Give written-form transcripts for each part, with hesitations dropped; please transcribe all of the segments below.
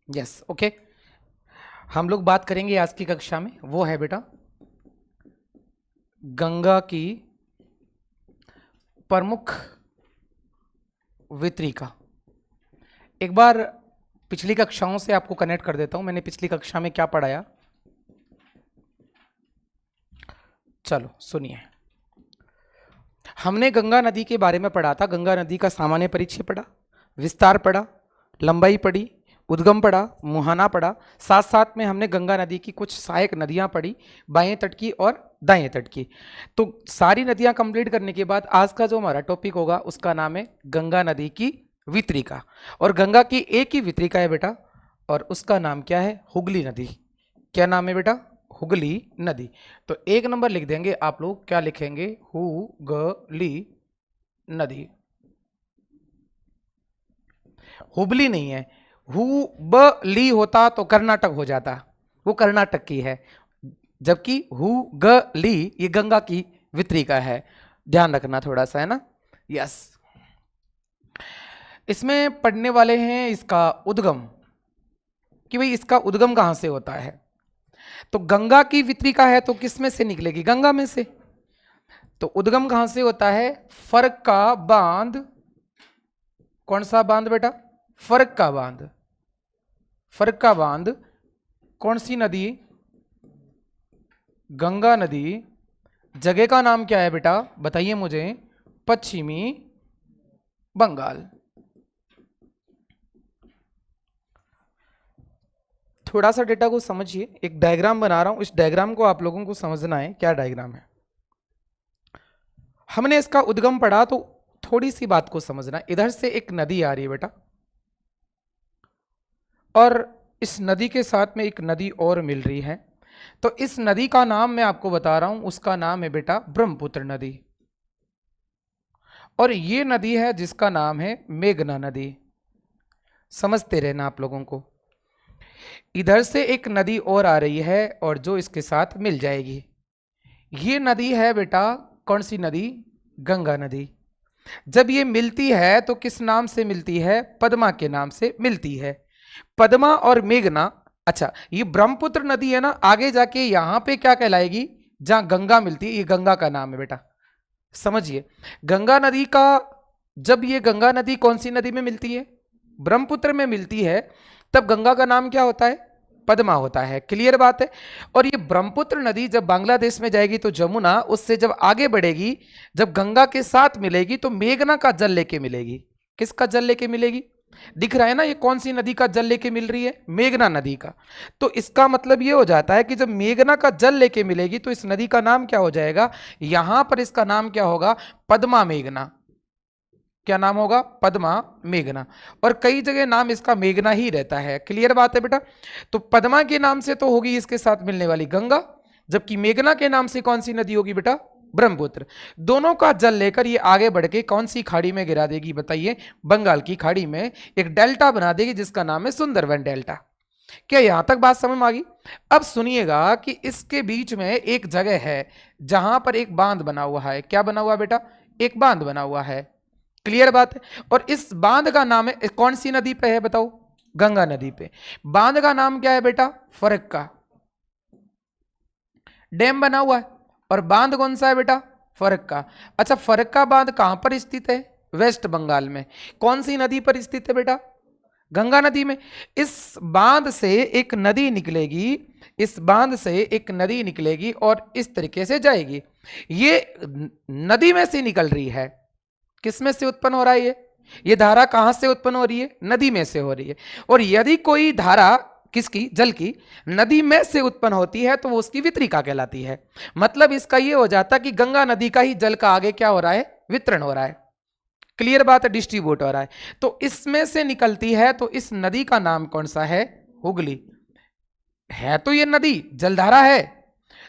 Yes, okay. हम लोग बात करेंगे आज की कक्षा में, वो है बेटा गंगा की प्रमुख वितरिका। एक बार पिछली कक्षाओं से आपको कनेक्ट कर देता हूं, मैंने पिछली कक्षा में क्या पढ़ाया, चलो सुनिए। हमने गंगा नदी के बारे में पढ़ा था। गंगा नदी का सामान्य परिचय पढ़ा, विस्तार पढ़ा, लंबाई पढ़ी, उद्गम पढ़ा, मुहाना पढ़ा। साथ साथ में हमने गंगा नदी की कुछ सहायक नदियां पढ़ी, बाएं तट की और दाएं तट की। तो सारी नदियां कंप्लीट करने के बाद आज का जो हमारा टॉपिक होगा उसका नाम है गंगा नदी की वितरिका। और गंगा की एक ही वितरिका है बेटा, और उसका नाम क्या है? हुगली नदी। क्या नाम है बेटा? हुगली नदी। तो एक नंबर लिख देंगे आप लोग, क्या लिखेंगे? हुगली नदी। हुबली नहीं है, हुबली होता तो कर्नाटक हो जाता, वो कर्नाटक की है, जबकि हुगली ये गंगा की वितरिका है। ध्यान रखना थोड़ा सा, है ना? यस। इसमें पढ़ने वाले हैं इसका उद्गम, कि भाई इसका उद्गम कहां से होता है। तो गंगा की वितरिका है तो किस में से निकलेगी? गंगा में से। तो उद्गम कहां से होता है? फरक्का बांध। कौन सा बांध बेटा? फरक्का बांध। फरक्का बांध कौन सी नदी? गंगा नदी। जगह का नाम क्या है बेटा? बताइए मुझे। पश्चिमी बंगाल। थोड़ा सा डेटा को समझिए, एक डायग्राम बना रहा हूं, इस डायग्राम को आप लोगों को समझना है क्या डायग्राम है। हमने इसका उद्गम पढ़ा तो थोड़ी सी बात को समझना। इधर से एक नदी आ रही है बेटा, और इस नदी के साथ में एक नदी और मिल रही है। तो इस नदी का नाम मैं आपको बता रहा हूं, उसका नाम है बेटा ब्रह्मपुत्र नदी। और ये नदी है जिसका नाम है मेघना नदी। समझते रहना आप लोगों को। इधर से एक नदी और आ रही है और जो इसके साथ मिल जाएगी। ये नदी है बेटा, कौन सी नदी? गंगा नदी। जब ये मिलती है तो किस नाम से मिलती है? पद्मा के नाम से मिलती है। पद्मा और मेघना। अच्छा, ये ब्रह्मपुत्र नदी है ना, आगे जाके यहां पे क्या कहलाएगी? जहां गंगा मिलती है, ये गंगा का नाम है बेटा। समझिए, गंगा नदी का, जब ये गंगा नदी कौन सी नदी में मिलती है? ब्रह्मपुत्र में मिलती है, तब गंगा का नाम क्या होता है? पद्मा होता है। क्लियर बात है। और ये ब्रह्मपुत्र नदी जब बांग्लादेश में जाएगी तो जमुना, उससे जब आगे बढ़ेगी, जब गंगा के साथ मिलेगी तो मेघना का जल लेके मिलेगी। किसका जल लेके मिलेगी? दिख रहा है ना, ये कौन सी नदी का जल लेके मिल रही है? मेघना नदी का। तो इसका मतलब ये हो जाता है कि जब मेघना का जल लेके मिलेगी तो इस नदी का नाम क्या हो जाएगा? यहां पर इसका नाम क्या होगा? पद्मा मेघना। क्या नाम होगा? पद्मा मेघना। और कई जगह नाम इसका मेघना ही रहता है। क्लियर बात है बेटा। तो पद्मा के नाम से तो होगी इसके साथ मिलने वाली गंगा, जबकि मेघना के नाम से कौन सी नदी होगी बेटा? ब्रह्मपुत्र। दोनों का जल लेकर ये आगे बढ़ के कौन सी खाड़ी में गिरा देगी? बताइए। बंगाल की खाड़ी में एक डेल्टा बना देगी जिसका नाम है सुंदरबन डेल्टा। क्या यहां तक बात समझ में आ गई? अब सुनिएगा कि इसके बीच में एक जगह है जहां पर एक बांध बना हुआ है। क्या बना हुआ बेटा? एक बांध बना हुआ है। क्लियर बात है। और इस बांध का नाम है, कौन सी नदी पे है बताओ? गंगा नदी पे। बांध का नाम क्या है बेटा? फरक्का। डैम बना हुआ है। और बांध कौन सा है बेटा? फरक्का। अच्छा, फरक्का बांध कहां पर स्थित है? वेस्ट बंगाल में। कौन सी नदी पर स्थित है बेटा? गंगा नदी में। इस बांध से एक नदी निकलेगी, इस बांध से एक नदी निकलेगी और इस तरीके से जाएगी। ये नदी में से निकल रही है। किस में से उत्पन्न हो रहा है ये धारा कहां से उत्पन्न हो रही है? नदी में से हो रही है। और यदि कोई धारा किसकी? जल की, नदी में से उत्पन्न होती है तो वो उसकी वितरिका कहलाती है। मतलब इसका ये हो जाता कि गंगा नदी का ही जल का आगे क्या हो रहा है? वितरण हो रहा है। क्लियर बात है, डिस्ट्रीब्यूट हो रहा है। तो इसमें से निकलती है, तो इस नदी का नाम कौन सा है? हुगली है। तो ये नदी जलधारा है,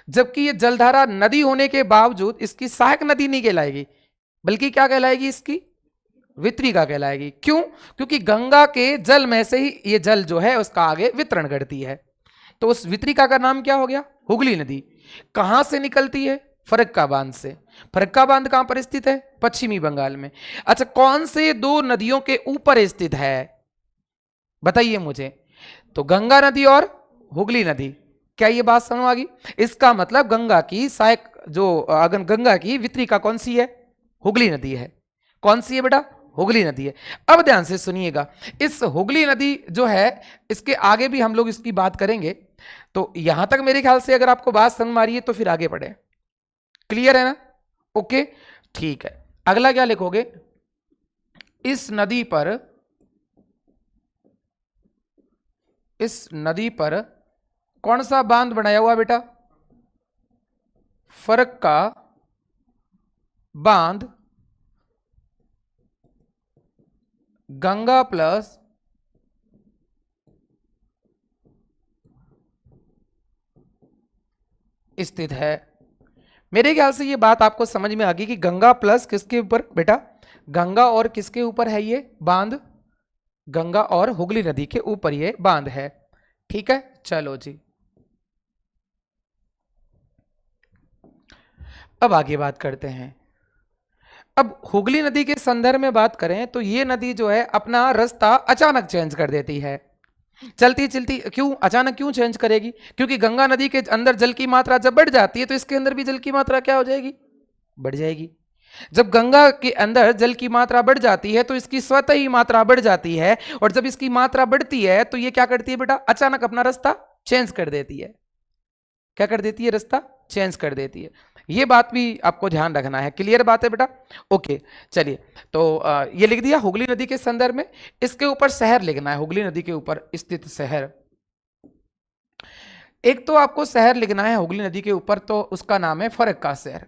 जबकि ये जलधारा नदी होने के बावजूद इसकी सहायक नदी नहीं कहलाएगी, बल्कि क्या कहलाएगी? इसकी वितरिका कहलाएगी। क्यों? क्योंकि गंगा के जल में से ही ये जल जो है उसका आगे वितरण करती है। तो उस वितरिका का नाम क्या हो गया? हुगली नदी। कहां से निकलती है? फरक्का बांध से। फरक्का बांध कहां पर स्थित है? पश्चिमी बंगाल में। अच्छा, कौन से दो नदियों के ऊपर स्थित है? बताइए मुझे। तो गंगा नदी और हुगली नदी, क्या ये बात समझ आ गई? इसका मतलब गंगा की सहायक जो अगर गंगा की वितरिका कौन सी है? हुगली नदी है। कौन सी है बेटा? हुगली नदी है। अब ध्यान से सुनिएगा, इस हुगली नदी जो है, इसके आगे भी हम लोग इसकी बात करेंगे। तो यहां तक मेरे ख्याल से अगर आपको बात समझ में आ रही है तो फिर आगे बढ़े। क्लियर है ना? ओके, ठीक है। अगला क्या लिखोगे? इस नदी पर कौन सा बांध बनाया हुआ बेटा? फरक्का बांध गंगा प्लस स्थित है। मेरे ख्याल से ये बात आपको समझ में आ गई कि गंगा प्लस किसके ऊपर बेटा? गंगा और किसके ऊपर है ये बांध? गंगा और हुगली नदी के ऊपर ये बांध है। ठीक है, चलो जी। अब आगे बात करते हैं। अब हुगली नदी के संदर्भ में बात करें तो ये नदी जो है अपना रास्ता अचानक चेंज कर देती है। चलती चलती क्यों अचानक क्यों चेंज करेगी? क्योंकि गंगा नदी के अंदर जल की मात्रा जब बढ़ जाती है तो इसके अंदर भी जल की मात्रा क्या हो जाएगी? बढ़ जाएगी। जब गंगा के अंदर जल की मात्रा बढ़ जाती है तो इसकी स्वतः ही मात्रा बढ़ जाती है, और जब इसकी मात्रा बढ़ती है तो ये क्या करती है बेटा? अचानक अपना रास्ता चेंज कर देती है। क्या कर देती है? रास्ता चेंज कर देती है। ये बात भी आपको ध्यान रखना है। क्लियर बात है बेटा? ओके, चलिए। तो ये लिख दिया हुगली नदी के संदर्भ में। इसके ऊपर शहर लिखना है, हुगली नदी के ऊपर स्थित शहर। एक तो आपको शहर लिखना है हुगली नदी के ऊपर, तो उसका नाम है फरक्का शहर।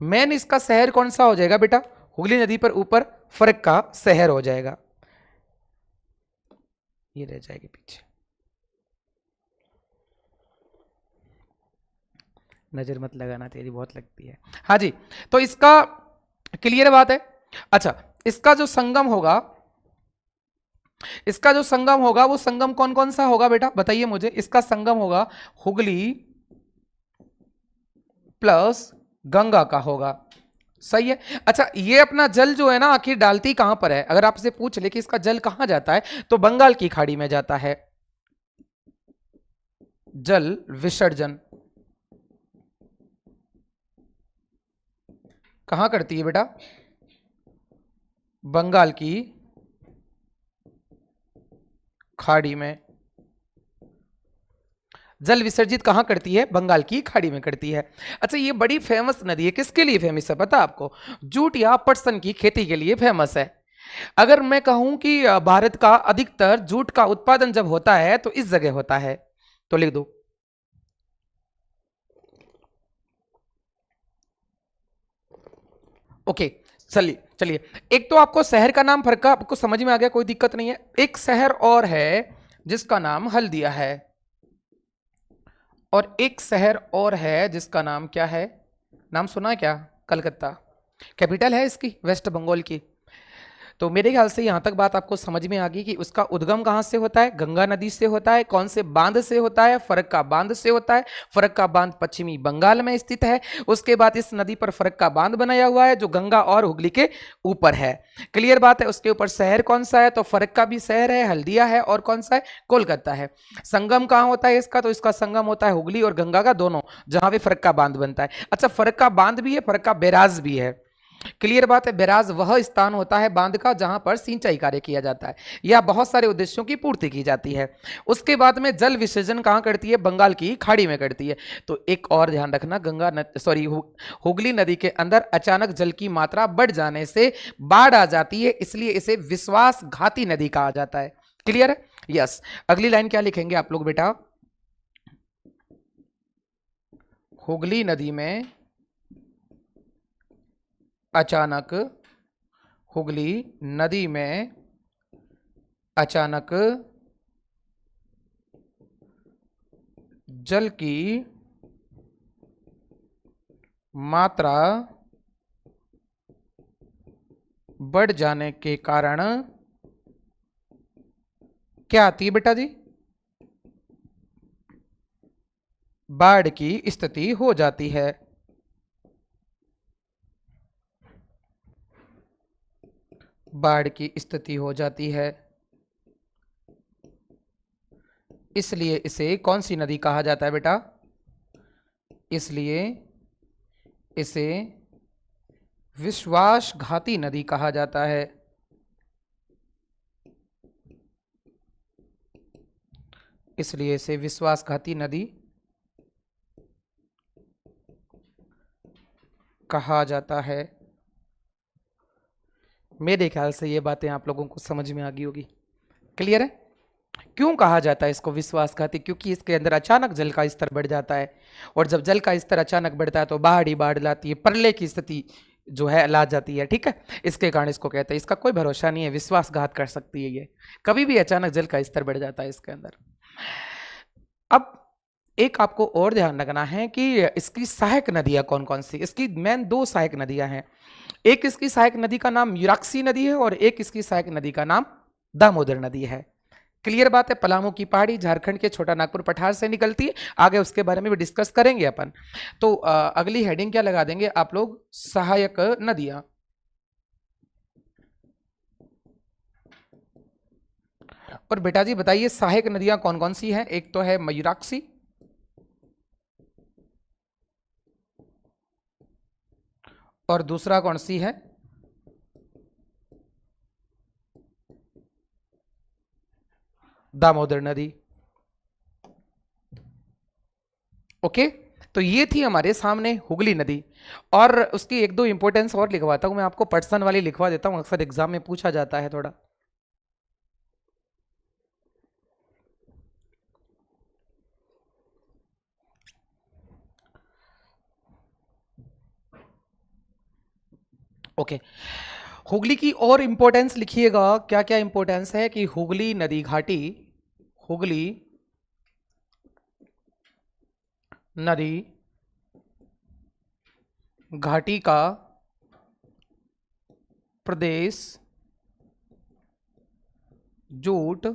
मेन इसका शहर कौन सा हो जाएगा बेटा? हुगली नदी पर ऊपर फरक्का शहर हो जाएगा। ये रह जाएगी पीछे, नजर मत लगाना, तेरी बहुत लगती है। हाँ जी, तो इसका क्लियर बात है। अच्छा, इसका जो संगम होगा, वो संगम कौन कौन सा होगा बेटा? बताइए मुझे। इसका संगम होगा हुगली प्लस गंगा का होगा। सही है। अच्छा, ये अपना जल जो है ना आखिर डालती कहां पर है? अगर आपसे पूछ ले कि इसका जल कहां जाता है, तो बंगाल की खाड़ी में जाता है। जल विसर्जन कहां करती है बेटा? बंगाल की खाड़ी में। जल विसर्जित कहां करती है? बंगाल की खाड़ी में करती है। अच्छा, ये बड़ी फेमस नदी है। किसके लिए फेमस है पता आपको? जूट या पटसन की खेती के लिए फेमस है। अगर मैं कहूं कि भारत का अधिकतर जूट का उत्पादन जब होता है तो इस जगह होता है, तो लिख दो। ओके, चलिए चलिए। एक तो आपको शहर का नाम फरक्का आपको समझ में आ गया, कोई दिक्कत नहीं है। एक शहर और है जिसका नाम हल्दिया है, और एक शहर और है जिसका नाम क्या है? नाम सुना है क्या? कलकत्ता। कैपिटल है इसकी वेस्ट बंगाल की। तो मेरे ख्याल से यहां तक बात आपको समझ में आ गई कि उसका उद्गम कहां से होता है? गंगा नदी से होता है। कौन से बांध से होता है? फरक्का बांध से होता है। फरक्का बांध पश्चिमी बंगाल में स्थित है। उसके बाद इस नदी पर फरक्का बांध बनाया हुआ है जो गंगा और हुगली के ऊपर है। क्लियर बात है। उसके ऊपर शहर कौन सा है? तो फरक्का भी शहर है, हल्दिया है, और कौन सा है? कोलकाता है। संगम कहां होता है इसका? तो इसका संगम होता है हुगली और गंगा का दोनों, जहां पे फरक्का बांध बनता है। अच्छा, फरक्का बांध भी है, फरक्का बैराज भी है। क्लियर बात है। बैराज वह स्थान होता है बांध का जहां पर सिंचाई कार्य किया जाता है या बहुत सारे उद्देश्यों की पूर्ति की जाती है। उसके बाद में जल विसर्जन कहां करती है? बंगाल की खाड़ी में करती है। तो एक और ध्यान रखना, हुगली नदी के अंदर अचानक जल की मात्रा बढ़ जाने से बाढ़ आ जाती है, इसलिए इसे विश्वासघाती नदी कहा जाता है। क्लियर है? यस। अगली लाइन क्या लिखेंगे आप लोग बेटा? हुगली नदी में अचानक, हुगली नदी में अचानक जल की मात्रा बढ़ जाने के कारण क्या आती है बेटा जी? बाढ़ की स्थिति हो जाती है। बाढ़ की स्थिति हो जाती है। इसलिए इसे कौन सी नदी कहा जाता है बेटा? इसलिए इसे विश्वासघाती नदी कहा जाता है। इसलिए इसे विश्वासघाती नदी कहा जाता है। मेरे ख्याल से ये बातें आप लोगों को समझ में आ गई होगी। क्लियर है? क्यों कहा जाता है इसको विश्वासघाती? क्योंकि इसके अंदर अचानक जल का स्तर बढ़ जाता है, और जब जल का स्तर अचानक बढ़ता है तो बाढ़ ही बाढ़ लाती है, प्रलय की स्थिति जो है ला जाती है। ठीक है, इसके कारण इसको कहते हैं। इसका कोई भरोसा नहीं है, विश्वासघात कर सकती है ये, कभी भी अचानक जल का स्तर बढ़ जाता है इसके अंदर। अब एक आपको और ध्यान रखना है कि इसकी सहायक नदियां कौन कौन सी। इसकी मेन दो सहायक नदियां हैं। एक इसकी सहायक नदी का नाम युराक्सी नदी है, और एक इसकी सहायक नदी का नाम दामोदर नदी है। क्लियर बात है? पलामू की पहाड़ी झारखंड के छोटा नागपुर पठार से निकलती है। आगे उसके बारे में भी डिस्कस करेंगे अपन। तो अगली हेडिंग क्या लगा देंगे आप लोग? सहायक नदियां। और बेटा जी बताइए सहायक नदियां कौन कौन सी हैं? एक तो है मयूराक्षी, और दूसरा कौन सी है? दामोदर नदी। ओके, तो ये थी हमारे सामने हुगली नदी। और उसकी एक दो इंपॉर्टेंस और लिखवाता हूं मैं आपको, पर्सन वाली लिखवा देता हूं, अक्सर एग्जाम में पूछा जाता है थोड़ा। ओके, हुगली की और इंपॉर्टेंस लिखिएगा। क्या क्या इंपॉर्टेंस है कि हुगली नदी घाटी, हुगली नदी घाटी का प्रदेश जूट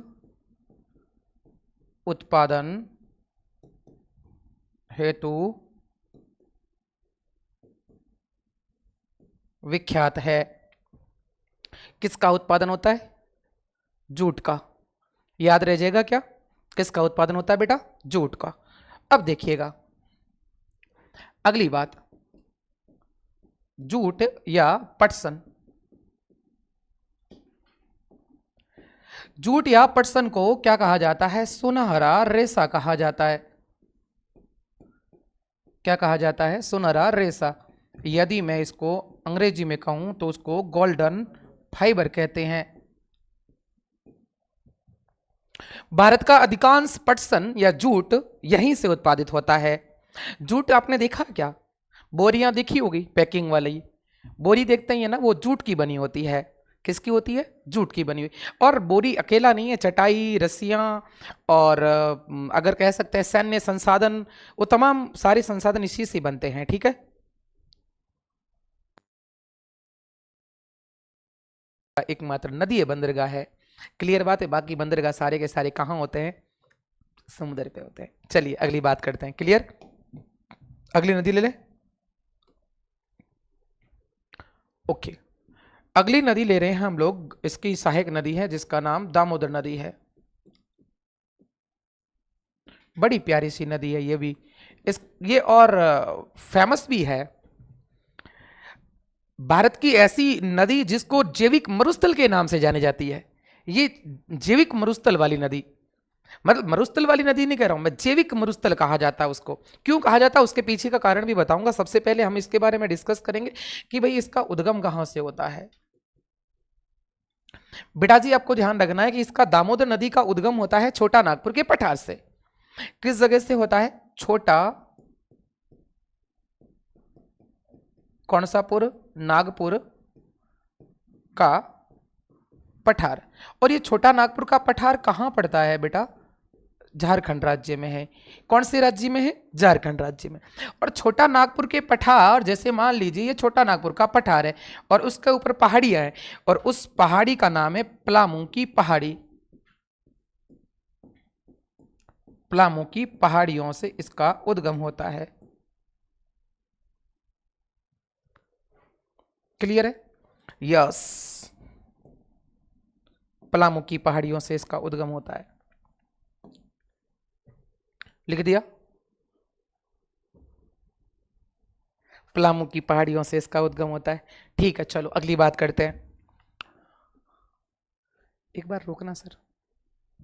उत्पादन हेतु विख्यात है। किसका उत्पादन होता है? जूट का। याद रह जाएगा क्या? किसका उत्पादन होता है बेटा? जूट का। अब देखिएगा अगली बात, जूट या पटसन। जूट या पटसन को क्या कहा जाता है? सुनहरा रेशा कहा जाता है। क्या कहा जाता है? सुनहरा रेशा। यदि मैं इसको अंग्रेजी में कहूं तो उसको गोल्डन फाइबर कहते हैं। भारत का अधिकांश पटसन या जूट यहीं से उत्पादित होता है। जूट आपने देखा क्या? बोरियां देखी होगी पैकिंग वाली बोरी, देखते ही है ना, वो जूट की बनी होती है। किसकी होती है? जूट की बनी हुई। और बोरी अकेला नहीं है, चटाई, रस्सियां, और अगर कह सकते हैं सैन्य संसाधन, वो तमाम सारे संसाधन इसी से बनते हैं। ठीक है, एकमात्र नदी है, बंदरगाह है। क्लियर बात है? बाकी बंदरगाह सारे के सारे कहाँ होते हैं? समुद्र पे होते हैं। चलिए अगली बात करते हैं। क्लियर? अगली नदी ले ले। ओके, अगली नदी ले रहे हैं हम लोग, इसकी सहायक नदी है जिसका नाम दामोदर नदी है। बड़ी प्यारी सी नदी है ये भी। ये और फेमस भी है। भारत की ऐसी नदी जिसको जैविक मरुस्थल के नाम से जानी जाती है। ये जैविक मरुस्थल वाली नदी, मतलब मरुस्थल वाली नदी नहीं कह रहा हूं मैं, जैविक मरुस्थल कहा जाता है उसको। क्यों कहा जाता है उसके पीछे का कारण भी बताऊंगा। सबसे पहले हम इसके बारे में डिस्कस करेंगे कि भाई इसका उद्गम कहां से होता है। बेटा जी आपको ध्यान रखना है कि इसका दामोदर नदी का उद्गम होता है छोटा नागपुर के पठार से। किस जगह से होता है? छोटा कौन सा पुर? नागपुर का पठार। और ये छोटा नागपुर का पठार कहां पड़ता है बेटा? झारखंड राज्य में है। कौन से राज्य में है? झारखंड राज्य में। और छोटा नागपुर के पठार, जैसे मान लीजिए ये छोटा नागपुर का पठार है और उसके ऊपर पहाड़ियां हैं, और उस पहाड़ी का नाम है पलामू की पहाड़ी। पलामू की पहाड़ियों से इसका उद्गम होता है। क्लियर है? यस। पलामू की पहाड़ियों से इसका उद्गम होता है। लिख दिया, पलामू की पहाड़ियों से इसका उद्गम होता है। ठीक है, चलो अगली बात करते हैं। एक बार रोकना सर।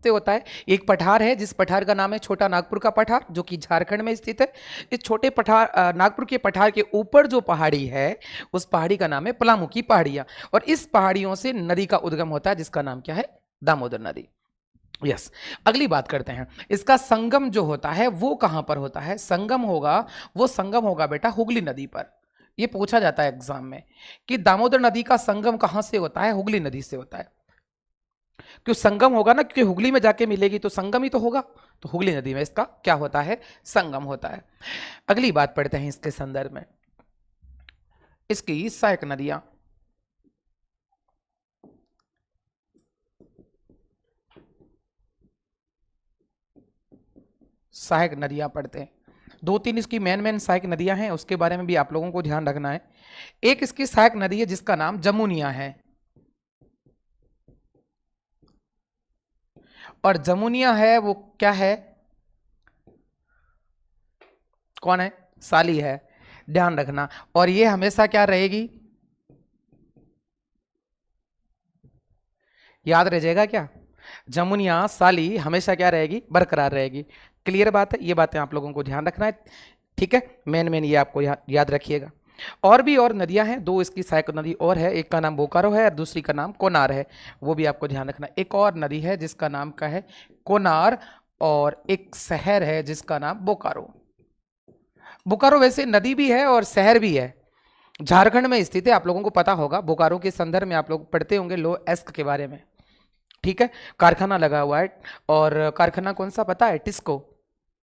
से होता है, एक पठार है जिस पठार का नाम है छोटा नागपुर का पठार, जो कि झारखंड में स्थित है। इस छोटे पठार नागपुर के पठार के ऊपर जो पहाड़ी है उस पहाड़ी का नाम है पलामू की पहाड़ियां, और इस पहाड़ियों से नदी का उद्गम होता है जिसका नाम क्या है, दामोदर नदी। यस, अगली बात करते हैं। इसका संगम जो होता है वो कहां पर होता है? संगम होगा, वो संगम होगा बेटा हुगली नदी पर। ये पूछा जाता है एग्जाम में कि दामोदर नदी का संगम कहां से होता है? हुगली नदी से होता है। क्यों संगम होगा ना, क्योंकि हुगली में जाके मिलेगी तो संगम ही तो होगा, तो हुगली नदी में इसका क्या होता है, संगम होता है। अगली बात पढ़ते हैं इसके संदर्भ में। इसकी सहायक नदियां, सहायक नदियां पढ़ते हैं। दो तीन इसकी मेन सहायक नदियां हैं, उसके बारे में भी आप लोगों को ध्यान रखना है। एक इसकी सहायक नदी है जिसका नाम जमुनिया है, और जमुनिया है वो क्या है, कौन है, साली है, ध्यान रखना। और ये हमेशा क्या रहेगी, याद रह जाएगा क्या, जमुनिया साली हमेशा क्या रहेगी, बरकरार रहेगी। क्लियर बात है, ये बातें आप लोगों को ध्यान रखना है। ठीक है, मेन ये आपको याद रखिएगा। और भी और नदियां हैं, दो इसकी सहायक नदी और है, एक का नाम बोकारो है और दूसरी का नाम कोनार है, वो भी आपको ध्यान रखना। एक और नदी है जिसका नाम का है कोनार, और एक शहर है जिसका नाम बोकारो। बोकारो वैसे नदी भी है और शहर भी है, झारखंड में स्थित है। आप लोगों को पता होगा, बोकारो के संदर्भ में आप लोग पढ़ते होंगे लो एस्क के बारे में। ठीक है, कारखाना लगा हुआ है, और कारखाना कौन सा पता है, टिस्को।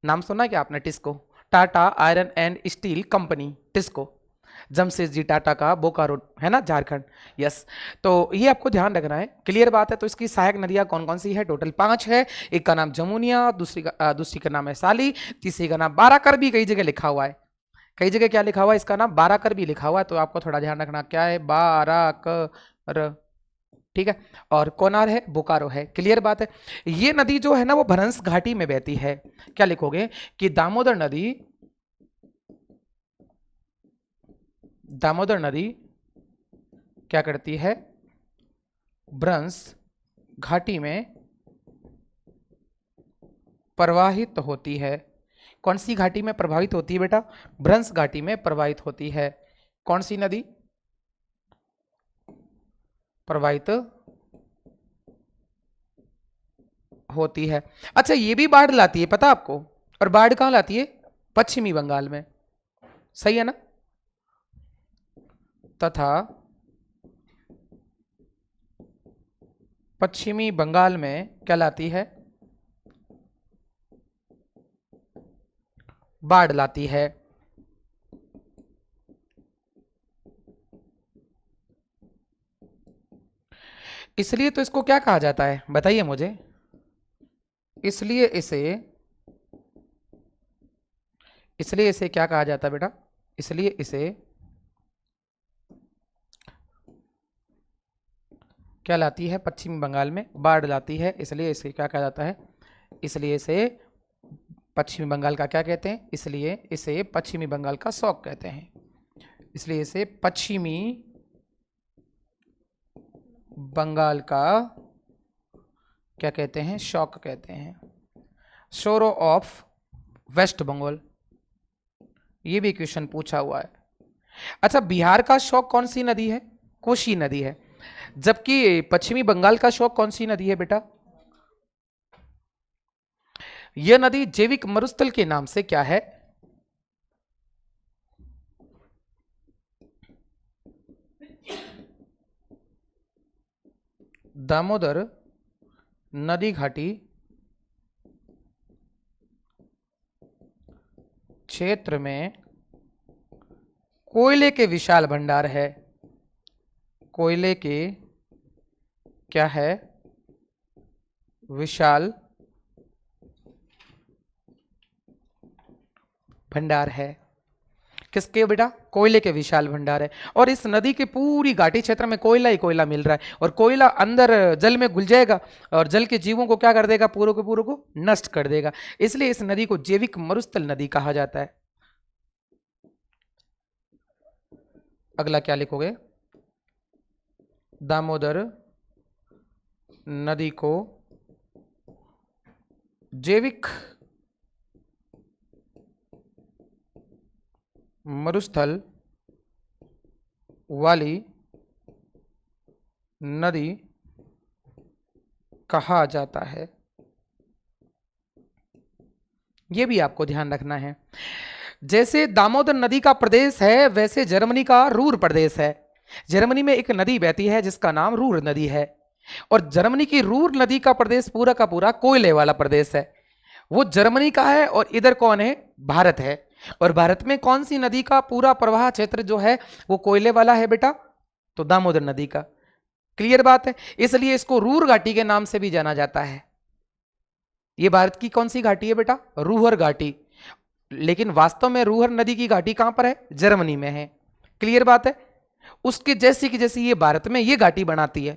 नाम सुना क्या आपने, TISCO, Tata iron and steel company, TISCO, Jamsetji Tata का बोकारो है ना, झारखंड। यस, तो ये आपको ध्यान रखना है। क्लियर बात है। तो इसकी सहायक नदियां कौन कौन सी है, टोटल 5 है। एक का नाम जमुनिया, दूसरी का नाम है साली, तीसरी का नाम बाराकर, भी कई जगह लिखा हुआ है, कई जगह क्या लिखा हुआ है, इसका नाम बाराकर भी लिखा हुआ है, तो आपको थोड़ा ध्यान रखना क्या है, बाराकर। ठीक है, और कोनार है, बोकारो है। क्लियर बात है। ये नदी जो है ना वो भरंस घाटी में बहती है। क्या लिखोगे कि दामोदर नदी क्या करती है, भ्रंश घाटी में प्रवाहित होती है। कौन सी घाटी में प्रभावित होती है बेटा, भ्रंश घाटी में प्रवाहित होती है। कौन सी नदी प्रवाहित होती है? अच्छा, ये भी बाढ़ लाती है पता आपको, और बाढ़ कहां लाती है, पश्चिमी बंगाल में, सही है ना। तथा पश्चिमी बंगाल में क्या लाती है, बाढ़ लाती है। इसलिए तो इसको क्या कहा जाता है बताइए मुझे, इसलिए इसे क्या कहा जाता है बेटा, इसलिए इसे क्या लाती है, पश्चिमी बंगाल में बाढ़ लाती है, इसलिए इसे क्या कहा जाता है, इसलिए इसे पश्चिमी बंगाल का क्या कहते हैं, इसलिए इसे पश्चिमी बंगाल का शौक कहते हैं, इसलिए इसे पश्चिमी बंगाल का क्या कहते हैं, शौक कहते हैं, शोरो ऑफ वेस्ट बंगाल। ये भी क्वेश्चन पूछा हुआ है। अच्छा, बिहार का शौक कौन सी नदी है, कोसी नदी है, जबकि पश्चिमी बंगाल का शौक कौन सी नदी है बेटा, यह नदी जैविक मरुस्थल के नाम से क्या है, दामोदर नदी घाटी क्षेत्र में कोयले के विशाल भंडार है, कोयले के क्या है, विशाल भंडार है। किसके बेटा? कोयले के विशाल भंडार है। और इस नदी के पूरी घाटी क्षेत्र में कोयला ही कोयला मिल रहा है, और कोयला अंदर जल में घुल जाएगा और जल के जीवों को क्या कर देगा? पूरे के पूरे को नष्ट कर देगा। इसलिए इस नदी को जैविक मरुस्थल नदी कहा जाता है। अगला क्या लिखोगे? दामोदर नदी को जैविक मरुस्थल वाली नदी कहा जाता है। यह भी आपको ध्यान रखना है। जैसे दामोदर नदी का प्रदेश है, वैसे जर्मनी का रूर प्रदेश है। जर्मनी में एक नदी बहती है जिसका नाम रूर नदी है, और जर्मनी की रूर नदी का प्रदेश पूरा का पूरा कोयले वाला प्रदेश है। वो जर्मनी का है, और इधर कौन है? भारत है। और भारत में कौन सी नदी का पूरा प्रवाह क्षेत्र जो है वो कोयले वाला है बेटा? तो दामोदर नदी का। क्लियर बात है? इसलिए इसको रूर घाटी के नाम से भी जाना जाता है। ये भारत की कौन सी घाटी है बेटा? रूहर घाटी। लेकिन वास्तव में रूहर नदी की घाटी कहां पर है? जर्मनी में है। क्लियर बात है? उसके जैसी की जैसी ये भारत में ये घाटी बनाती है,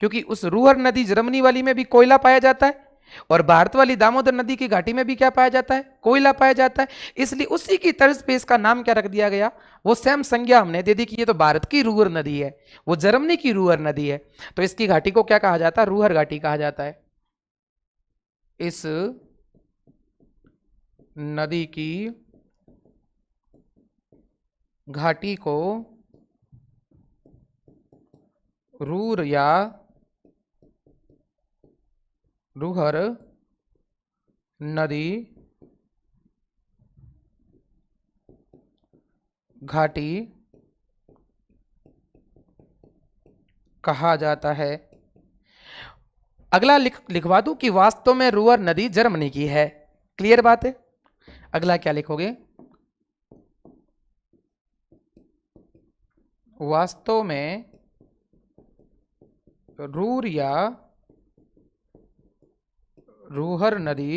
क्योंकि उस रूहर नदी जर्मनी वाली में भी कोयला पाया जाता है, और भारत वाली दामोदर नदी की घाटी में भी क्या पाया जाता है? कोयला पाया जाता है। इसलिए उसी की तर्ज पे इसका नाम क्या रख दिया गया? वो सेम संज्ञा हमने दे दी कि ये तो भारत की रूहर नदी है, वो जर्मनी की रूहर नदी है, तो इसकी घाटी को क्या कहा जाता है? रूहर घाटी कहा जाता है। इस नदी की घाटी को रूर या रूहर नदी घाटी कहा जाता है। अगला लिखवा दूं कि वास्तव में रूहर नदी जर्मनी की है। क्लियर बात है? अगला क्या लिखोगे? वास्तव में रूर या रूहर नदी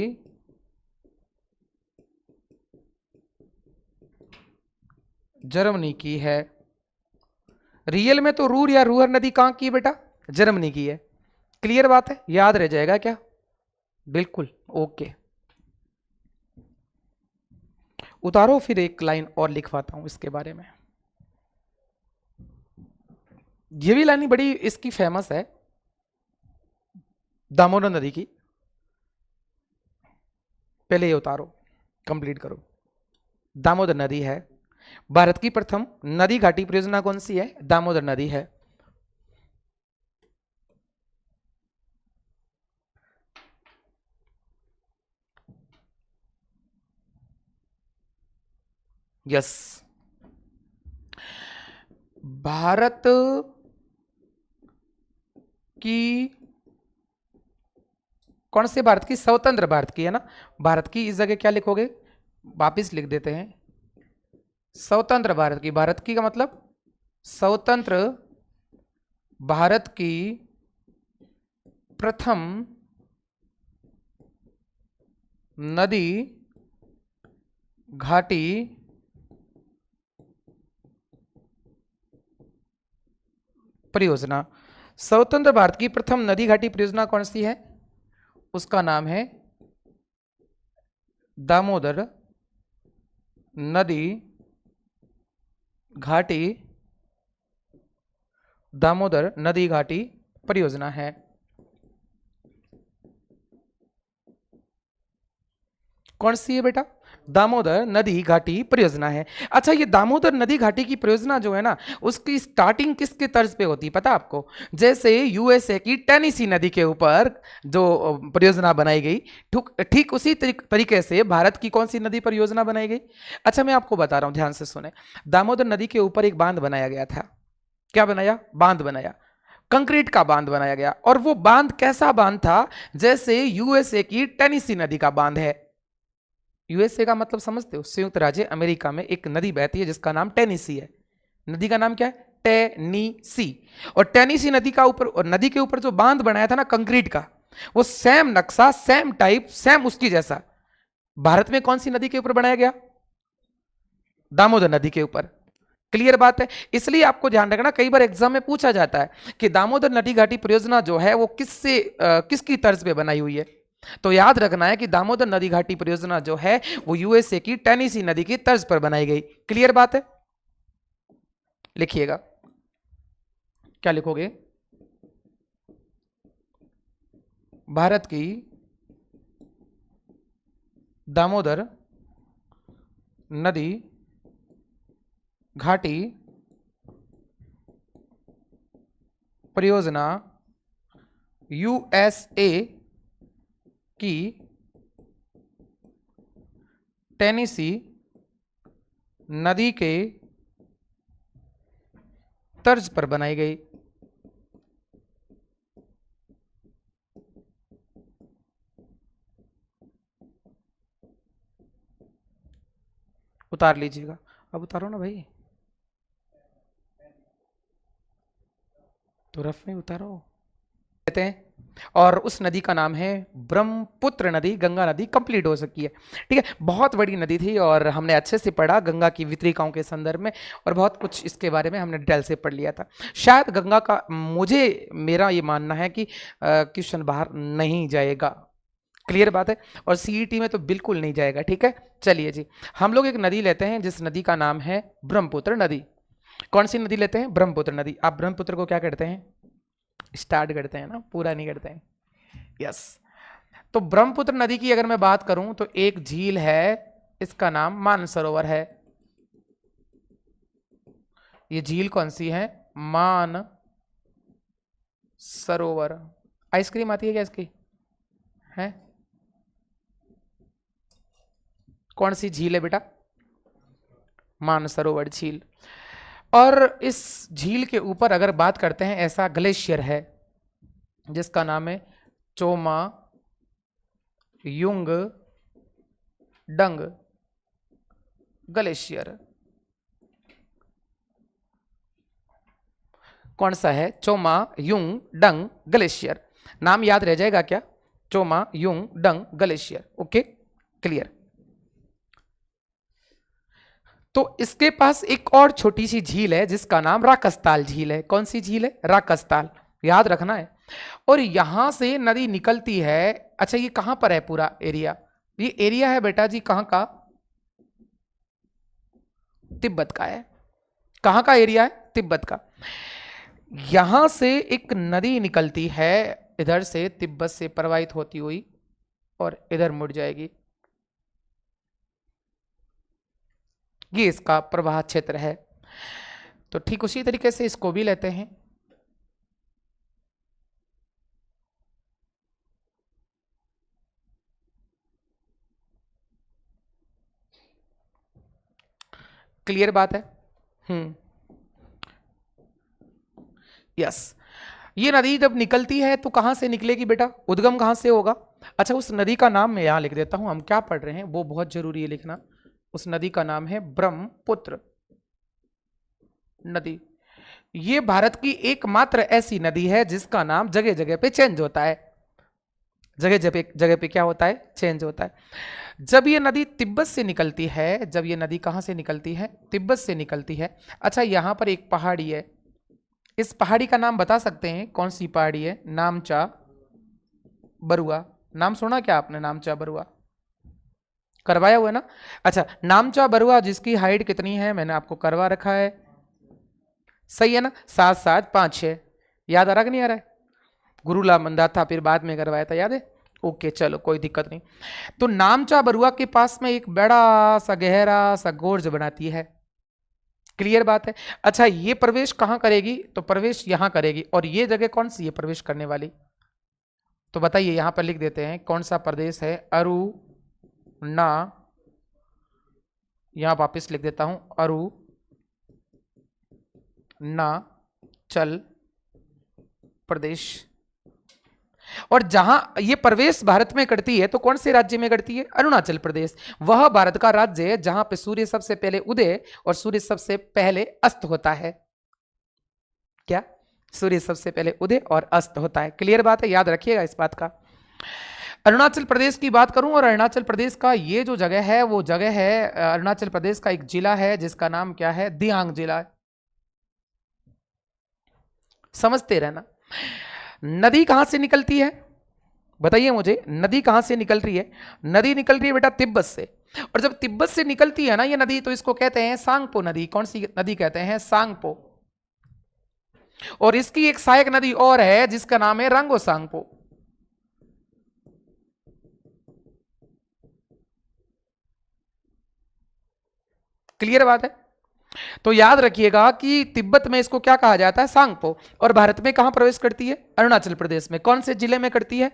जर्मनी की है। रियल में तो रूर या रूहर नदी कहां की है बेटा? जर्मनी की है। क्लियर बात है? याद रह जाएगा क्या? बिल्कुल ओके। उतारो, फिर एक लाइन और लिखवाता हूं इसके बारे में। ये भी लाइन बड़ी इसकी फेमस है, दामोदर नदी की। पहले ये उतारो, कंप्लीट करो। दामोदर नदी है। भारत की प्रथम नदी घाटी परियोजना कौन सी है? दामोदर नदी है। यस, भारत की कौन से भारत की? स्वतंत्र भारत की है ना। भारत की इस जगह क्या लिखोगे? वापिस लिख देते हैं, स्वतंत्र भारत की। भारत की का मतलब स्वतंत्र भारत की प्रथम नदी घाटी परियोजना। स्वतंत्र भारत की प्रथम नदी घाटी परियोजना कौन सी है? उसका नाम है दामोदर नदी घाटी, दामोदर नदी घाटी परियोजना है। कौन सी है बेटा? दामोदर नदी घाटी परियोजना है। अच्छा, ये दामोदर नदी घाटी की परियोजना जो है ना, उसकी स्टार्टिंग किसके तर्ज पे होती है पता आपको? जैसे यूएसए की टेनेसी नदी के ऊपर जो परियोजना बनाई गई, ठीक उसी तरीके से भारत की कौन सी नदी पर योजना बनाई गई? अच्छा, मैं आपको बता रहा हूं, ध्यान से सुने। दामोदर नदी के ऊपर एक बांध बनाया गया था। क्या बनाया? बांध बनाया, कंक्रीट का बांध बनाया गया। और वो बांध कैसा बांध था? जैसे यूएसए की टेनेसी नदी का बांध है। यूएसए का मतलब समझते हो? संयुक्त राज्य अमेरिका में एक नदी बहती है जिसका नाम टेनेसी है। नदी का नाम क्या है? टेनीसी। और टेनीसी नदी का ऊपर, और नदी के ऊपर जो बांध बनाया था ना कंक्रीट का, वो सेम नक्शा, सेम टाइप, सेम उसकी जैसा भारत में कौन सी नदी के ऊपर बनाया गया? दामोदर नदी के ऊपर। क्लियर बात है। इसलिए आपको ध्यान रखना, कई बार एग्जाम में पूछा जाता है कि दामोदर नदी घाटी परियोजना जो है वो किसकी तर्ज पे बनाई हुई है। तो याद रखना है कि दामोदर नदी घाटी परियोजना जो है वो यूएसए की टेनेसी नदी की तर्ज पर बनाई गई। क्लियर बात है। लिखिएगा, क्या लिखोगे? भारत की दामोदर नदी घाटी परियोजना यूएसए की टेनेसी नदी के तर्ज पर बनाई गई। उतार लीजिएगा, अब उतारो ना भाई, तो रफ में उतारो। कहते हैं और उस नदी का नाम है ब्रह्मपुत्र नदी। गंगा नदी कंप्लीट हो सकी है, ठीक है। बहुत बड़ी नदी थी और हमने अच्छे से पढ़ा गंगा की वितरिकाओं के संदर्भ में, और बहुत कुछ इसके बारे में हमने डिटेल से पढ़ लिया था। शायद गंगा का, मेरा ये मानना है कि क्वेश्चन बाहर नहीं जाएगा। क्लियर बात है। और सीईटी में तो बिल्कुल नहीं जाएगा, ठीक है। चलिए जी, हम लोग एक नदी लेते हैं जिस नदी का नाम है ब्रह्मपुत्र नदी। कौन सी नदी लेते हैं? ब्रह्मपुत्र नदी। आप ब्रह्मपुत्र को क्या करते हैं? स्टार्ट करते हैं ना, पूरा नहीं करते हैं। यस। तो ब्रह्मपुत्र नदी की अगर मैं बात करूं तो एक झील है, इसका नाम मानसरोवर है। ये झील कौन सी है? मान सरोवर। आइसक्रीम आती है क्या इसकी? है? कौन सी झील है बेटा? मानसरोवर झील। और इस झील के ऊपर अगर बात करते हैं, ऐसा ग्लेशियर है जिसका नाम है चोमा युंग डंग ग्लेशियर। कौन सा है? चोमा युंग डंग ग्लेशियर। नाम याद रह जाएगा क्या? चोमा युंग डंग ग्लेशियर। Okay, clear. तो इसके पास एक और छोटी सी झील है जिसका नाम राकसताल झील है। कौन सी झील है? राकसताल। याद रखना है। और यहां से नदी निकलती है। अच्छा, ये कहां पर है पूरा एरिया? ये एरिया है बेटा जी कहां का? तिब्बत का है। कहां का एरिया है? तिब्बत का। यहां से एक नदी निकलती है, इधर से तिब्बत से प्रवाहित होती हुई, और इधर मुड़ जाएगी। ये इसका प्रवाह क्षेत्र है। तो ठीक उसी तरीके से इसको भी लेते हैं। क्लियर बात है। यस। ये नदी जब निकलती है तो कहां से निकलेगी बेटा? उद्गम कहां से होगा? अच्छा, उस नदी का नाम मैं यहां लिख देता हूं। हम क्या पढ़ रहे हैं वो बहुत जरूरी है लिखना। उस नदी का नाम है ब्रह्मपुत्र नदी। ये भारत की एकमात्र ऐसी नदी है जिसका नाम जगह जगह पे चेंज होता है। जगह जगह पे क्या होता है? चेंज होता है। जब ये नदी तिब्बत से निकलती है, जब ये नदी कहां से निकलती है? तिब्बत से निकलती है। अच्छा, यहां पर एक पहाड़ी है, इस पहाड़ी का नाम बता सकते हैं? कौन सी पहाड़ी है? नामचा बरुआ। नाम सुना क्या आपने? नामचा बरुआ करवाया हुआ है ना? अच्छा, नामचा बरुआ जिसकी हाइट कितनी है? मैंने आपको करवा रखा है, सही है ना? 7 7 5 6। याद आ रहा कि नहीं आ रहा है? गुरुला मंदा था, फिर बाद में करवाया था, याद है? ओके, चलो कोई दिक्कत नहीं। तो नामचा बरुआ के पास में एक बड़ा सा गहरा सा गोर्ज बनाती है। क्लियर बात है। अच्छा, ये प्रवेश कहां करेगी? तो प्रवेश यहां करेगी। और ये जगह कौन सी है प्रवेश करने वाली? तो बताइए, यहां पर लिख देते हैं कौन सा प्रदेश है? अरुणा, यहां वापिस लिख देता हूं अरुणाचल प्रदेश। और जहां ये प्रवेश भारत में करती है तो कौन से राज्य में करती है? अरुणाचल प्रदेश। वह भारत का राज्य है जहां पे सूर्य सबसे पहले उदय और सूर्य सबसे पहले अस्त होता है। क्या? सूर्य सबसे पहले उदय और अस्त होता है। क्लियर बात है, याद रखिएगा इस बात का। अरुणाचल प्रदेश की बात करूं और अरुणाचल प्रदेश का ये जो जगह है वो जगह है, अरुणाचल प्रदेश का एक जिला है जिसका नाम क्या है, दियांग जिला है। समझते रहना। नदी कहां से निकलती है बताइए मुझे, नदी कहां से निकल रही है? नदी निकल रही है बेटा तिब्बत से। और जब तिब्बत से निकलती है ना ये नदी, तो इसको कहते हैं सांगपो नदी। कौन सी नदी कहते हैं? सांगपो। और इसकी एक सहायक नदी और है जिसका नाम है रंगो सांगपो। क्लियर बात है? तो याद रखिएगा कि तिब्बत में इसको क्या कहा जाता है? सांगपो। और भारत में कहां प्रवेश करती है? अरुणाचल प्रदेश में। कौन से जिले में करती है?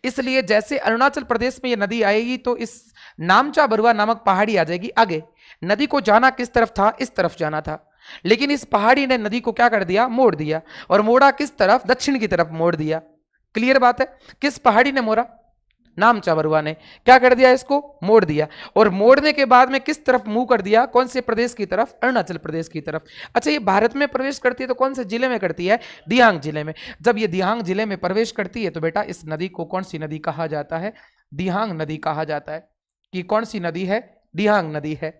इसलिए जैसे अरुणाचल प्रदेश में ये नदी आएगी तो इस नामचा बरुआ नामक पहाड़ी आ जाएगी आगे। नदी को जाना किस तरफ था? इस तरफ जाना था, लेकिन इस पहाड़ी ने नदी को क्या कर दिया? मोड़ दिया। और मोड़ा किस तरफ? दक्षिण की तरफ मोड़ दिया। क्लियर बात है? किस पहाड़ी ने मोड़ा? नामचा बरुआ ने क्या कर दिया? इसको मोड़ दिया। और मोड़ने के बाद में किस तरफ मुंह कर दिया? कौन से प्रदेश की तरफ? अरुणाचल प्रदेश की तरफ। अच्छा, ये भारत में प्रवेश करती है तो कौन से जिले में करती है? दियांग जिले में। जब ये दियांग जिले में प्रवेश करती है तो बेटा इस नदी को कौन सी नदी कहा जाता है? दियांग नदी कहा जाता है। कि कौन सी नदी है? दियांग नदी है।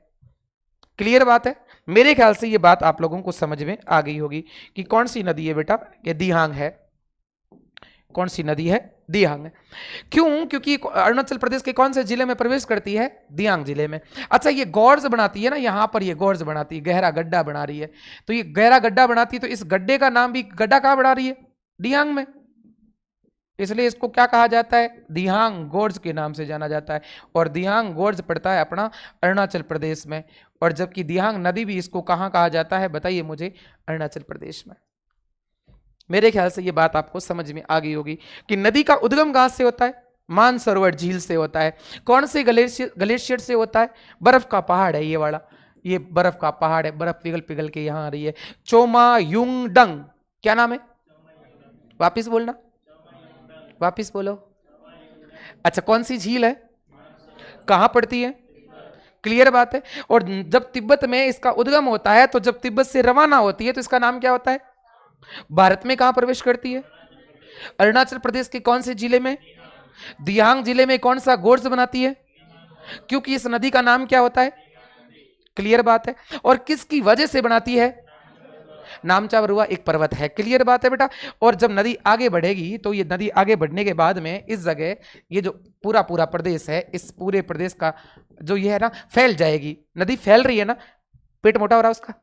क्लियर बात है? मेरे ख्याल से ये बात आप लोगों को समझ में आ गई होगी कि कौन सी नदी है बेटा? ये दियांग है। कौन सी नदी है? दियांग। क्यों? क्योंकि अरुणाचल प्रदेश के कौन से जिले में प्रवेश करती है? दियांग जिले में। अच्छा, ये गॉर्ज बनाती है ना, यहां पर ये गॉर्ज बनाती है, गहरा गड्ढा बना रही है। तो ये गहरा गड्ढा बनाती है तो इस गड्ढे का नाम भी, गड्ढा कहां बना रही है? दियांग में। इसलिए इसको क्या कहा जाता है? दियांग गॉर्ज के नाम से जाना जाता है। और दियांग गॉर्ज पड़ता है अपना अरुणाचल प्रदेश में। और जबकि दियांग नदी भी इसको कहां कहा जाता है बताइए मुझे? अरुणाचल प्रदेश में। मेरे ख्याल से ये बात आपको समझ में आ गई होगी कि नदी का उद्गम कहां से होता है? मानसरोवर झील से होता है। कौन से ग्लेशियर से होता है? बर्फ का पहाड़ है ये वाला, ये बर्फ का पहाड़ है, बर्फ पिघल पिघल के यहां आ रही है। चोमा युंगडंग। क्या नाम है? वापिस बोलना, वापिस बोलो। अच्छा, कौन सी झील है? कहां पड़ती है? क्लियर बात है? और जब तिब्बत में इसका उद्गम होता है तो जब तिब्बत से रवाना होती है तो इसका नाम क्या होता है? भारत में कहां प्रवेश करती है? अरुणाचल प्रदेश के कौन से जिले में? दियांग जिले में। कौन सा गोर्ज बनाती है? क्योंकि इस नदी का नाम क्या होता है? क्लियर बात है? और किसकी वजह से बनाती है? नामचा बरुआ एक पर्वत है। क्लियर बात है बेटा? और जब नदी आगे बढ़ेगी तो ये नदी आगे बढ़ने के बाद में इस जगह ये जो पूरा पूरा प्रदेश है, इस पूरे प्रदेश का जो ये है ना, फैल जाएगी। नदी फैल रही है ना, पेट मोटा हो रहा है उसका।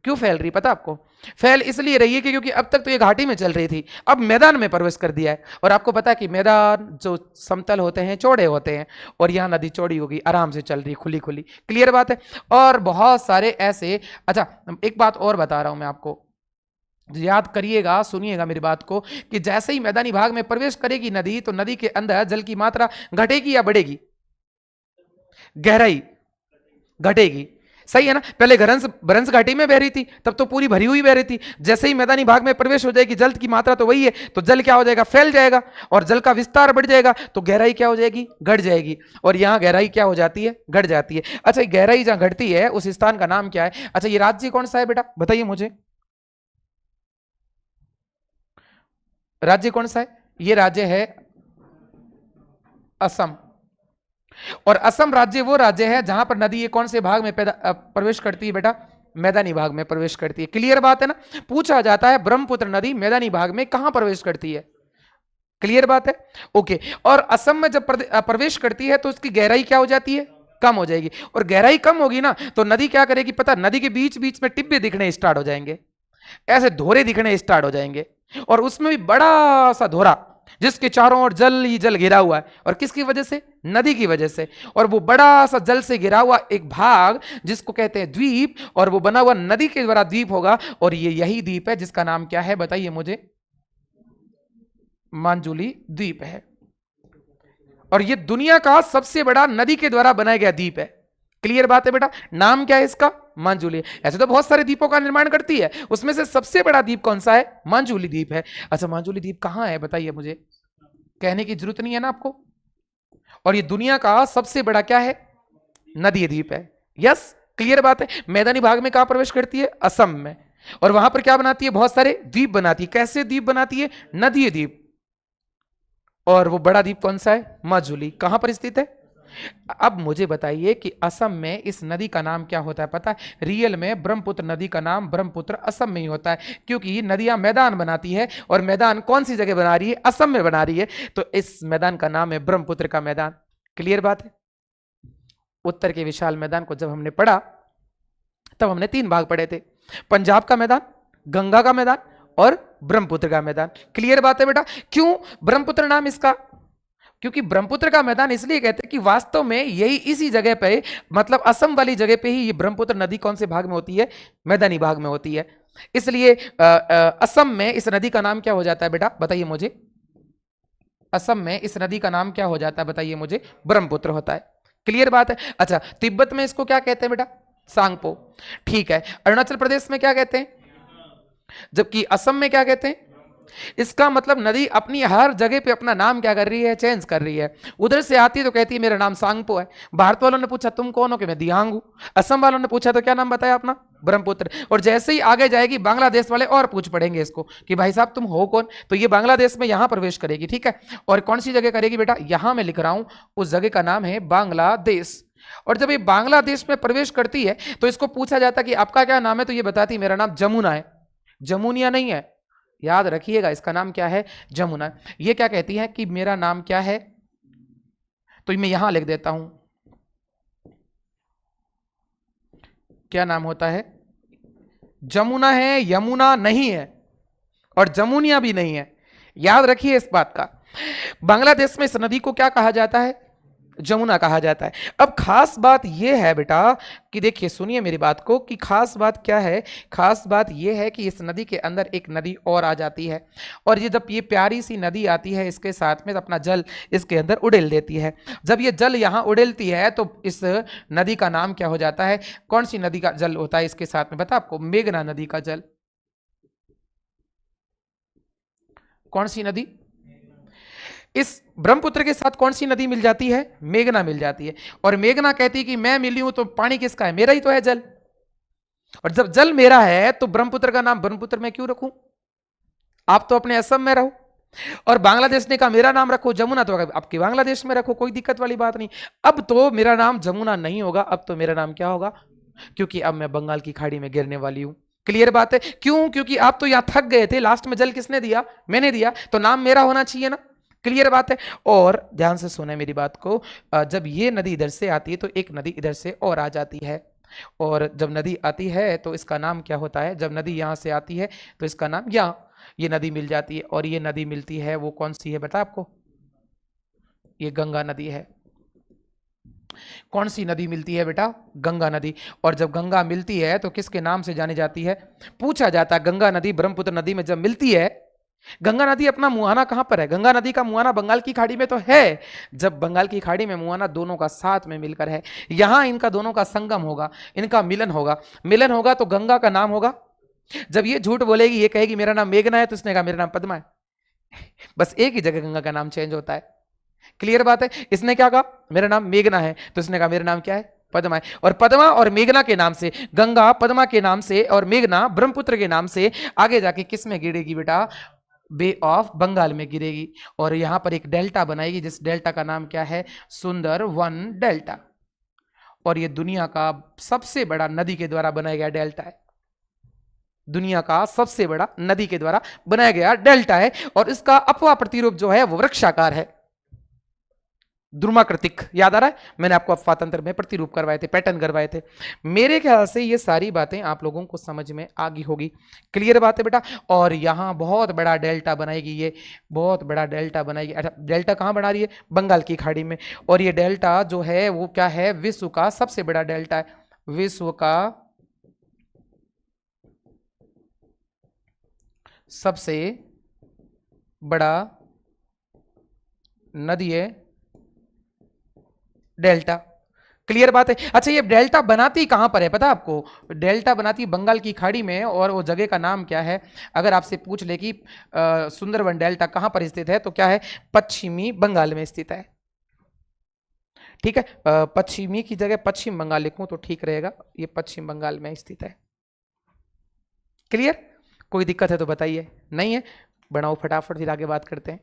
क्यों फैल रही पता आपको? फैल इसलिए रही है कि क्योंकि अब तक तो ये घाटी में चल रही थी, अब मैदान में प्रवेश कर दिया है। और आपको पता है कि मैदान जो समतल होते हैं चौड़े होते हैं, और यहां नदी चौड़ी होगी, आराम से चल रही, खुली खुली। क्लियर बात है? और बहुत सारे ऐसे, अच्छा एक बात और बता रहा हूं मैं आपको, याद करिएगा, सुनिएगा मेरी बात को, कि जैसे ही मैदानी भाग में प्रवेश करेगी नदी तो नदी के अंदर जल की मात्रा घटेगी या बढ़ेगी? गहराई घटेगी। सही है ना? पहले भरंस घाटी में बह रही थी, तब तो पूरी भरी हुई बह रही थी। जैसे ही मैदानी भाग में प्रवेश हो जाएगी, जल की मात्रा तो वही है, तो जल क्या हो जाएगा? फैल जाएगा। और जल का विस्तार बढ़ जाएगा तो गहराई क्या हो जाएगी? घट जाएगी। और यहां गहराई क्या हो जाती है? घट जाती है। अच्छा, गहराई जहां घटती है उस स्थान का नाम क्या है? अच्छा, ये राज्य कौन सा है बेटा? बताइए मुझे, राज्य कौन सा है? ये राज्य है असम। और असम राज्य वो राज्य है जहां पर नदी ये कौन से भाग में प्रवेश करती है बेटा? मैदानी भाग में प्रवेश करती है। क्लियर बात है ना? पूछा जाता है ब्रह्मपुत्र नदी मैदानी भाग में कहां प्रवेश करती है। क्लियर बात है? ओके। और असम में जब प्रवेश करती है तो उसकी गहराई क्या हो जाती है? कम हो जाएगी। और गहराई कम होगी ना तो नदी क्या करेगी पता? नदी के बीच बीच में टिब्बे दिखने स्टार्ट हो जाएंगे, ऐसे धोरे दिखने स्टार्ट हो जाएंगे। और उसमें भी बड़ा सा धोरा जिसके चारों ओर जल ही जल घिरा हुआ है। और किसकी वजह से? नदी की वजह से। और वो बड़ा सा जल से घिरा हुआ एक भाग जिसको कहते हैं द्वीप, और वो बना हुआ नदी के द्वारा द्वीप होगा। और ये यही द्वीप है जिसका नाम क्या है बताइए मुझे? मांजुली द्वीप है। और ये दुनिया का सबसे बड़ा नदी के द्वारा बनाया गया द्वीप है। क्लियर बात है बेटा? नाम क्या है इसका? मांजुली। ऐसे तो बहुत सारे द्वीपों का निर्माण करती है, उसमें से सबसे बड़ा द्वीप कौन सा है? मांजुली द्वीप है। अच्छा, मांजुली द्वीप कहां है बताइए मुझे? कहने की जरूरत नहीं है ना आपको। और ये दुनिया का सबसे बड़ा क्या है? नदी द्वीप है। यस, क्लियर बात है? मैदानी भाग में कहां प्रवेश करती है? असम में। और वहां पर क्या बनाती है? बहुत सारे द्वीप बनाती है। कैसे द्वीप बनाती है? नदी द्वीप। और वो बड़ा द्वीप कौन सा है? माजुली। कहां पर स्थित है? अब मुझे बताइए कि असम में इस नदी का नाम क्या होता है? पता है? रियल में ब्रह्मपुत्र नदी का नाम ब्रह्मपुत्र असम में ही होता है, क्योंकि नदियां मैदान बनाती है, और मैदान कौन सी जगह बना रही है? असम में बना रही है, तो इस मैदान का नाम है ब्रह्मपुत्र का मैदान। क्लियर बात है? उत्तर के विशाल मैदान को जब हमने पढ़ा तब हमने 3 भाग पढ़े थे, पंजाब का मैदान, गंगा का मैदान और ब्रह्मपुत्र का मैदान। क्लियर बात है बेटा? क्यों ब्रह्मपुत्र नाम इसका? क्योंकि ब्रह्मपुत्र का मैदान इसलिए कहते हैं कि वास्तव में यही इसी जगह पे, मतलब असम वाली जगह पे ही ये ब्रह्मपुत्र नदी कौन से भाग में होती है? मैदानी भाग में होती है। इसलिए असम में इस नदी का नाम क्या हो जाता है बेटा? बताइए मुझे। असम में इस नदी का नाम क्या हो जाता है? बताइए मुझे। ब्रह्मपुत्र होता है। क्लियर बात है? अच्छा, तिब्बत में इसको क्या कहते हैं बेटा? सांगपो। ठीक है। अरुणाचल प्रदेश में क्या कहते हैं? जबकि असम में क्या कहते हैं? इसका मतलब नदी अपनी हर जगह पे अपना नाम क्या कर रही है? चेंज कर रही है। उधर से आती है तो कहती है मेरा नाम सांगपो है। भारत वालों ने पूछा तुम कौन हो? कि मैं दियांग हूं। असम वालों ने पूछा तो क्या नाम बताया अपना? ब्रह्मपुत्र। और जैसे ही आगे जाएगी बांग्लादेश वाले और पूछ पड़ेंगे इसको कि भाई साहब तुम हो कौन? तो ये बांग्लादेश में यहां प्रवेश करेगी। ठीक है। और कौन सी जगह करेगी बेटा? यहां मैं लिख रहा हूं, उस जगह का नाम है बांग्लादेश। और जब ये बांग्लादेश में प्रवेश करती है तो इसको पूछा जाता है कि आपका क्या नाम है? तो ये बताती मेरा नाम जमुना है। जमुनिया नहीं है, याद रखिएगा, इसका नाम क्या है? जमुना। ये क्या कहती है कि मेरा नाम क्या है? तो मैं यहां लिख देता हूं, क्या नाम होता है? जमुना है, यमुना नहीं है, और जमुनिया भी नहीं है। याद रखिए इस बात का। बांग्लादेश में इस नदी को क्या कहा जाता है? जमुना कहा जाता है। अब खास बात यह है बेटा कि देखिए, सुनिए मेरी बात को, कि खास बात क्या है? खास बात यह है कि इस नदी के अंदर एक नदी और आ जाती है, और ये जब ये प्यारी सी नदी आती है इसके साथ में अपना जल इसके अंदर उड़ेल देती है। जब ये जल यहां उड़ेलती है तो इस नदी का नाम क्या हो जाता है? कौन सी नदी का जल होता है इसके साथ में? बता आपको, मेघना नदी का जल। कौन सी नदी? इस ब्रह्मपुत्र के साथ कौन सी नदी मिल जाती है? मेघना मिल जाती है। और मेघना कहती है कि मैं मिली हूं तो पानी किसका है? मेरा ही तो है जल। और जब जल मेरा है तो ब्रह्मपुत्र का नाम ब्रह्मपुत्र में क्यों रखूं? आप तो अपने असम में रहो। और बांग्लादेश ने कहा मेरा नाम रखो जमुना, तो आपके बांग्लादेश में रखो, कोई दिक्कत वाली बात नहीं। अब तो मेरा नाम जमुना नहीं होगा, अब तो मेरा नाम क्या होगा? क्योंकि अब मैं बंगाल की खाड़ी में गिरने वाली हूं। क्लियर बात है? क्यों? क्योंकि आप तो यहां थक गए थे, लास्ट में जल किसने दिया? मैंने दिया, तो नाम मेरा होना चाहिए ना। क्लियर बात है? और ध्यान से सुने मेरी बात को, जब ये नदी इधर से आती है तो एक नदी इधर से और आ जाती है, और जब नदी आती है तो इसका नाम क्या होता है? जब नदी यहां से आती है तो इसका नाम, यहां ये नदी मिल जाती है, और ये नदी मिलती है वो कौन सी है बता आपको? ये गंगा नदी है। कौन सी नदी मिलती है बेटा? गंगा नदी। और जब गंगा मिलती है तो किसके नाम से जानी जाती है? पूछा जाता है, गंगा नदी ब्रह्मपुत्र नदी में जब मिलती है, गंगा नदी अपना मुहाना कहां पर है? गंगा नदी का मुहाना बंगाल की खाड़ी में तो है। जब बंगाल की खाड़ी में मुहाना दोनों का साथ में मिलकर है, यहां इनका दोनों का संगम होगा, इनका मिलन होगा। मिलन होगा तो गंगा का नाम होगा। जब ये झूठ बोलेगी, ये कहेगी मेरा नाम मेघना है, तो उसने कहा मेरा नाम पद्मा है। बस एक ही जगह गंगा का नाम चेंज होता है। क्लियर बात है? इसने क्या कहा? मेरा नाम मेघना है, तो इसने कहा मेरा नाम क्या है? पद्मा है। और पद्मा और मेघना के नाम से, गंगा पद्मा के नाम से और मेघना ब्रह्मपुत्र के नाम से आगे जाके किस में गिरेगी बेटा? बे ऑफ बंगाल में गिरेगी। और यहां पर एक डेल्टा बनाएगी, जिस डेल्टा का नाम क्या है? सुंदरवन डेल्टा। और ये दुनिया का सबसे बड़ा नदी के द्वारा बनाया गया डेल्टा है। दुनिया का सबसे बड़ा नदी के द्वारा बनाया गया डेल्टा है, और इसका अपवा प्रतिरूप जो है वो वृक्षाकार है, द्रुमाकृतिक। याद आ रहा है? मैंने आपको अफवाह तंत्र में प्रतिरूप करवाए थे, पैटर्न करवाए थे। मेरे ख्याल से ये सारी बातें आप लोगों को समझ में आ गई होगी। क्लियर बात है बेटा? और यहां बहुत बड़ा डेल्टा बनाएगी, ये बहुत बड़ा डेल्टा बनाएगी। अच्छा, डेल्टा कहां बना रही है? बंगाल की खाड़ी में। और ये डेल्टा जो है वो क्या है? विश्व का सबसे बड़ा डेल्टा है। विश्व का सबसे बड़ा नदी है डेल्टा। क्लियर बात है? अच्छा, ये डेल्टा बनाती कहां पर है पता आपको? डेल्टा बनाती बंगाल की खाड़ी में, और वो जगह का नाम क्या है? अगर आपसे पूछ ले कि सुंदरवन डेल्टा कहां पर स्थित है, तो क्या है? पश्चिमी बंगाल में स्थित है। ठीक है, पश्चिमी की जगह पश्चिम बंगाल लिखूं तो ठीक रहेगा। ये पश्चिम बंगाल में स्थित है। क्लियर? कोई दिक्कत है तो बताइए, नहीं है? बनाओ फटाफट, फिर आगे बात करते हैं।